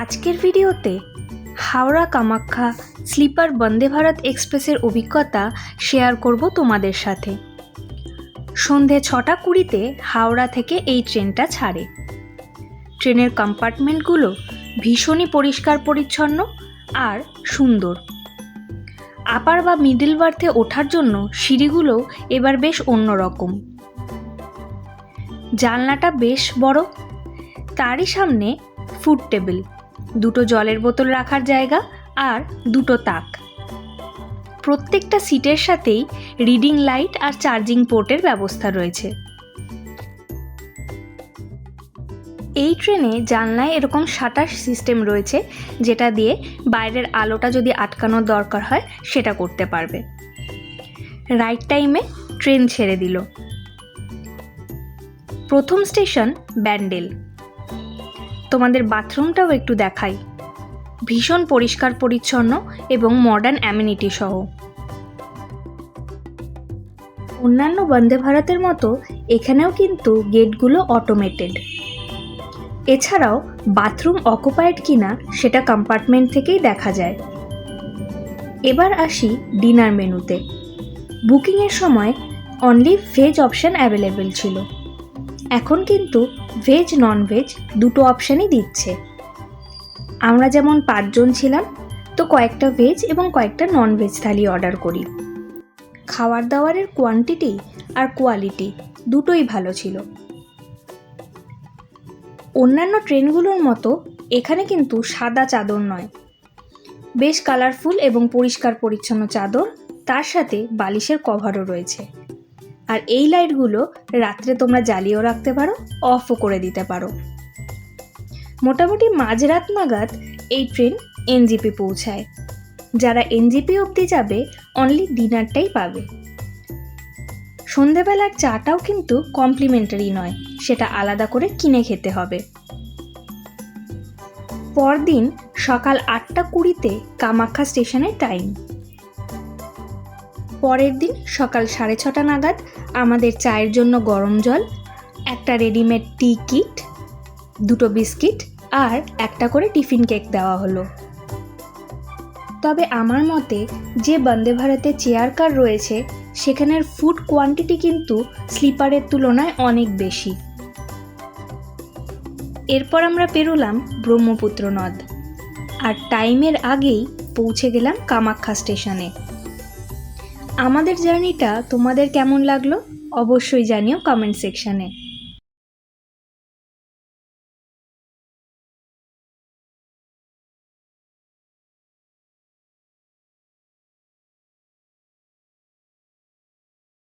আজকের ভিডিওতে হাওড়া কামাখ্যা স্লিপার বন্দে ভারত এক্সপ্রেসের অভিজ্ঞতা শেয়ার করব তোমাদের সাথে। সন্ধে 6:20-তে হাওড়া থেকে এই ট্রেনটা ছাড়ে। ট্রেনের কম্পার্টমেন্টগুলো ভীষণই পরিষ্কার পরিচ্ছন্ন আর সুন্দর। আপার বা মিডল বার্থে ওঠার জন্য সিঁড়িগুলো এবার বেশ অন্যরকম। জানলাটা বেশ বড়, তারই সামনে ফুড টেবিল, দুটো জলের বোতল রাখার জায়গা আর দুটো তাক। প্রত্যেকটা সিটের সাথেই রিডিং লাইট আর চার্জিং পোর্টের ব্যবস্থা রয়েছে। এই ট্রেনে জানলায় এরকম শাটার সিস্টেম রয়েছে, যেটা দিয়ে বাইরের আলোটা যদি আটকানোর দরকার হয় সেটা করতে পারবে। রাইট টাইমে ট্রেন ছেড়ে দিল। প্রথম স্টেশন ব্যান্ডেল। তোমাদের বাথরুমটাও একটু দেখাই। ভীষণ পরিষ্কার পরিচ্ছন্ন এবং মডার্ন অ্যামিনিটি সহ। অন্যান্য বন্দে ভারতের মতো এখানেও কিন্তু গেটগুলো অটোমেটেড। এছাড়াও বাথরুম অকুপায়েড কিনা সেটা কম্পার্টমেন্ট থেকেই দেখা যায়। এবার আসি ডিনার মেনুতে। বুকিংয়ের সময় অনলি ভেজ অপশান অ্যাভেলেবেল ছিল। এখন কিন্তু ভেজ নন ভেজ দুটো অপশানই দিচ্ছে। আমরা যেমন 5 জন ছিলাম, তো কয়েকটা ভেজ এবং কয়েকটা নন ভেজ থালি অর্ডার করি। খাবার দাবারের কোয়ান্টিটি আর কোয়ালিটি দুটোই ভালো ছিল। অন্যান্য ট্রেনগুলোর মতো এখানে কিন্তু সাদা চাদর নয়, বেশ কালারফুল এবং পরিষ্কার পরিচ্ছন্ন চাদর, তার সাথে বালিশের কভারও রয়েছে। আর এই লাইটগুলো রাত্রে তোমরা জ্বালিয়েও রাখতে পারো, অফও করে দিতে পারো। মোটামুটি মাঝরাত নাগাদ এই ট্রেন এনজেপি পৌঁছায়। যারা এনজেপি অবধি যাবে অনলি ডিনারটাই পাবে। সন্ধেবেলার চাটাও কিন্তু কমপ্লিমেন্টারি নয়, সেটা আলাদা করে কিনে খেতে হবে। পরদিন সকাল 8:20-তে কামাখ্যা স্টেশনের টাইম। পরের দিন সকাল 6:30 নাগাদ আমাদের চায়ের জন্য গরম জল, একটা রেডিমেড টি কিট, দুটো বিস্কিট আর একটা করে টিফিন কেক দেওয়া হলো। তবে আমার মতে যে বন্দে ভারতে চেয়ার কার রয়েছে সেখানের ফুড কোয়ান্টিটি কিন্তু স্লিপারের তুলনায় অনেক বেশি। এরপর আমরা পেরোলাম ব্রহ্মপুত্র নদ আর টাইমের আগেই পৌঁছে গেলাম কামাখ্যা স্টেশনে। আমাদের জার্নিটা তোমাদের কেমন লাগলো অবশ্যই জানিও কমেন্ট সেকশানে।